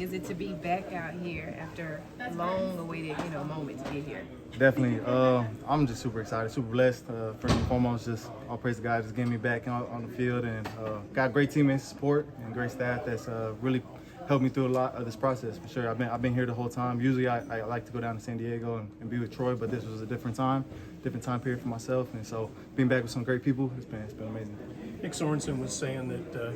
is it to be back out here after long-awaited, moment to be here? Definitely. I'm just super excited, super blessed. First and foremost, just all praise to God, just getting me back on the field, and got great teammates, support, and great staff that's really helped me through a lot of this process for sure. I've been here the whole time. Usually I like to go down to San Diego and be with Troy, but this was a different time period for myself, and so being back with some great people, it's been amazing. Nick Sorensen was saying that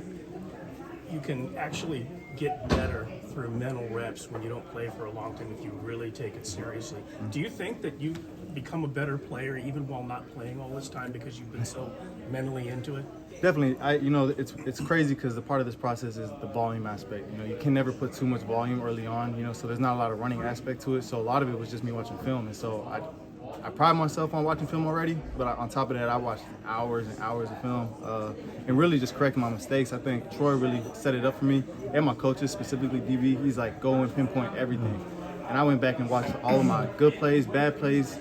you can actually get better through mental reps when you don't play for a long time if you really take it seriously. Do you think that you become a better player even while not playing all this time because you've been so mentally into it? Definitely. It's crazy because the part of this process is the volume aspect. You can never put too much volume early on, so there's not a lot of running aspect to it. So a lot of it was just me watching film, and so I pride myself on watching film already, but on top of that, I watched hours and hours of film and really just correcting my mistakes. I think Troy really set it up for me, and my coaches, specifically DB. He's like, go and pinpoint everything. And I went back and watched all of my good plays, bad plays,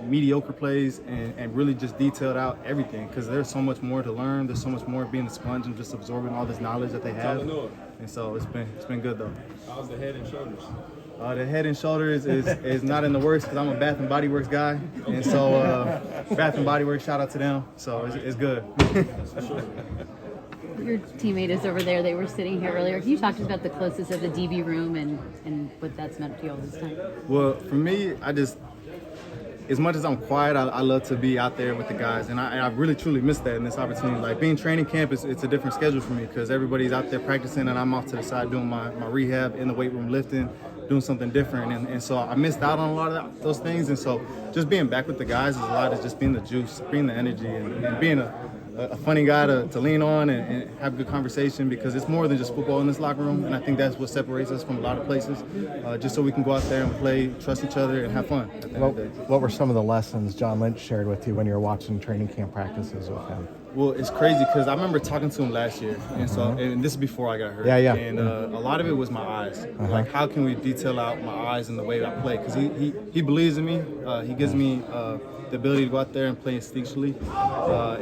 mediocre plays, and really just detailed out everything, because there's so much more to learn. There's so much more being a sponge and just absorbing all this knowledge that they have. Talanoa. And so it's been good though. How's the head and shoulders? The Head and Shoulders is not in the works because I'm a Bath and Body Works guy, and so Bath and Body Works, shout out to them. So it's good. Your teammate is over there. They were sitting here earlier. Can you talk to us about the closest of the DB room and what that's meant to you all this time? Well, for me, as much as I'm quiet, I love to be out there with the guys, and I really truly miss that in this opportunity. Like being training camp, it's a different schedule for me because everybody's out there practicing, and I'm off to the side doing my rehab in the weight room, lifting, doing something different, and so I missed out on a lot of those things. And so just being back with the guys is a lot of just being the juice, being the energy, and being a funny guy to lean on and have a good conversation, because it's more than just football in this locker room, and I think that's what separates us from a lot of places, just so we can go out there and play, trust each other, and have fun at the end of the day. What were some of the lessons John Lynch shared with you when you were watching training camp practices with him? Well, it's crazy because I remember talking to him last year, and so and this is before I got hurt. Yeah. And a lot of it was my eyes. Like, how can we detail out my eyes and the way I play? Because he believes in me. He gives me the ability to go out there and play instinctually.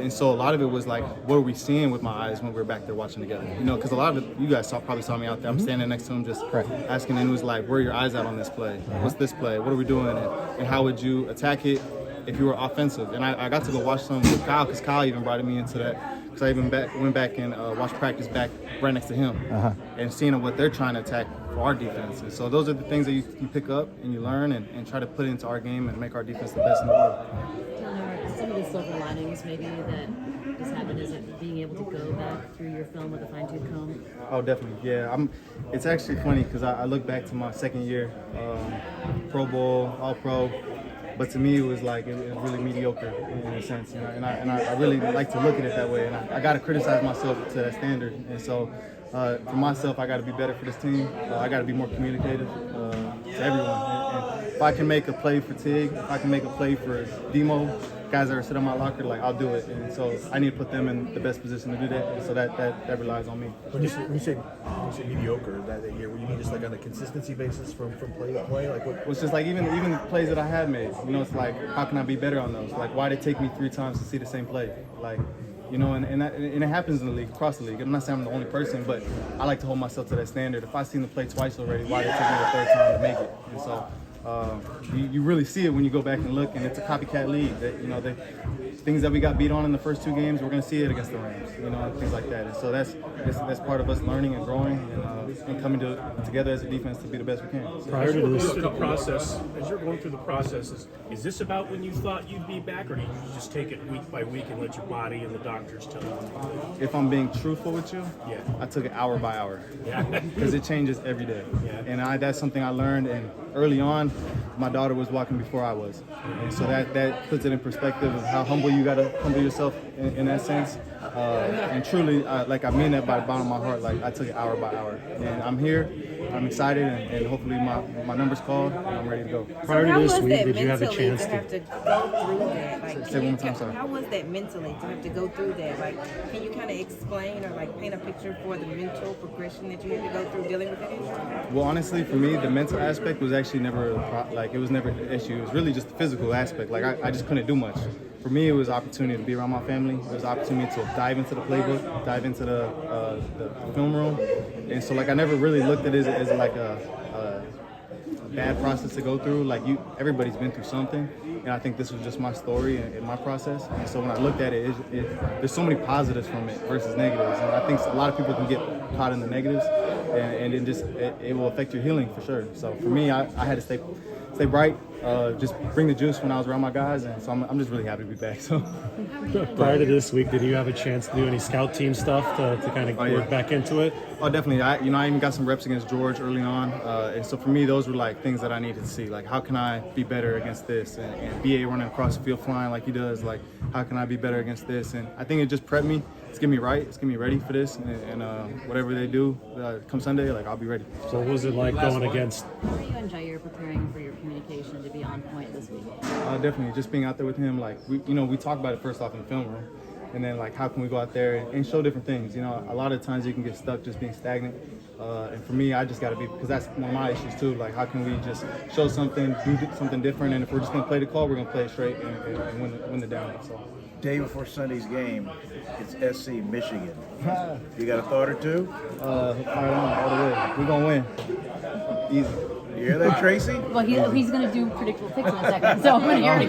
And so a lot of it was like, what are we seeing with my eyes when we're back there watching together? Because a lot of it, you guys probably saw me out there. I'm standing next to him just asking, and it was like, where are your eyes at on this play? What's this play? What are we doing? And how would you attack it if you were offensive? And I got to go watch some with Kyle, because Kyle even brought me into that, because I even went back and watched practice back right next to him, and seeing what they're trying to attack for our defense. And so those are the things that you pick up and you learn and try to put into our game and make our defense the best in the world. Some of the silver linings maybe that has happened is it being able to go back through your film with a fine-tooth comb. Oh, definitely, yeah. It's actually funny because I look back to my second year, Pro Bowl, All-Pro, but to me it was like it was really mediocre in a sense, and I really like to look at it that way, and I got to criticize myself to that standard. And so for myself, I got to be better for this team. I got to be more communicative to everyone. And if I can make a play for Tig, if I can make a play for Demo, guys that are sitting on my locker, like, I'll do it. And so I need to put them in the best position to do that. And so that relies on me. When you say mediocre that year, were you mean just like on a consistency basis from play to play? Like what? It was just like even plays that I had made. It's like, how can I be better on those? Like, why did it take me 3 times to see the same play? Like, and it happens in the league, across the league. I'm not saying I'm the only person, but I like to hold myself to that standard. If I've seen the play twice already, why did it take me the 3rd time to make it? And so you really see it when you go back and look, and it's a copycat league. That things that we got beat on in the first 2 games, we're going to see it against the Rams, and things like that. And so that's part of us learning and growing and coming together as a defense to be the best we can. As you're going through the process, is this about when you thought you'd be back, or do you just take it week by week and let your body and the doctors tell you? If I'm being truthful with you, I took it hour by hour, because it changes every day. And that's something I learned. And early on, my daughter was walking before I was, and so that puts it in perspective of how humble you gotta humble yourself in that sense. And truly, I mean that by the bottom of my heart. Like, I took it hour by hour, and I'm here. I'm excited, and hopefully my number's called, and I'm ready to go. Prior to this week, did you have a chance to have to go through that? Like, say one more time, sorry. How was that mentally to have to go through that? Like, can you kind of explain or paint a picture for the mental progression that you had to go through dealing with that issue? Well, honestly, for me, the mental aspect was actually never it was never an issue. It was really just the physical aspect. Like, I just couldn't do much. for me, it was an opportunity to be around my family. It was an opportunity to dive into the playbook, dive into the film room. And so, like, I never really looked at it as like a bad process to go through. Like, everybody's been through something. And I think this was just my story and my process. And so when I looked at it, there's so many positives from it versus negatives. And I think a lot of people can get caught in the negatives, and it will affect your healing for sure. So for me, I had to stay bright, just bring the juice when I was around my guys, and so I'm just really happy to be back. So prior to this week, did you have a chance to do any scout team stuff to kind of work back into it? Oh, definitely. I even got some reps against George early on, and so for me, those were like things that I needed to see. Like, how can I be better against this? And BA running across the field flying like he does. Like, how can I be better against this? And I think it just prepped me. It's getting me right. It's getting me ready for this. And whatever they do come Sunday, like, I'll be ready. So what was it like going against? How are you and Jair preparing for your communication to be on point this week? Definitely, just being out there with him. Like, we talk about it first off in the film room, and then like, how can we go out there and show different things? You know, a lot of times you can get stuck just being stagnant. And for me, I just got to be, because that's one of my issues too. Like, how can we just show something, do something different? And if we're just gonna play the call, we're gonna play it straight and win the down. So. Day before Sunday's game, it's SC Michigan. You got a thought or two? Fire on all the way. We're gonna win. Easy. You hear that, Tracy? Well, he's going to do predictable picks in a second, so I'm going to hear it again.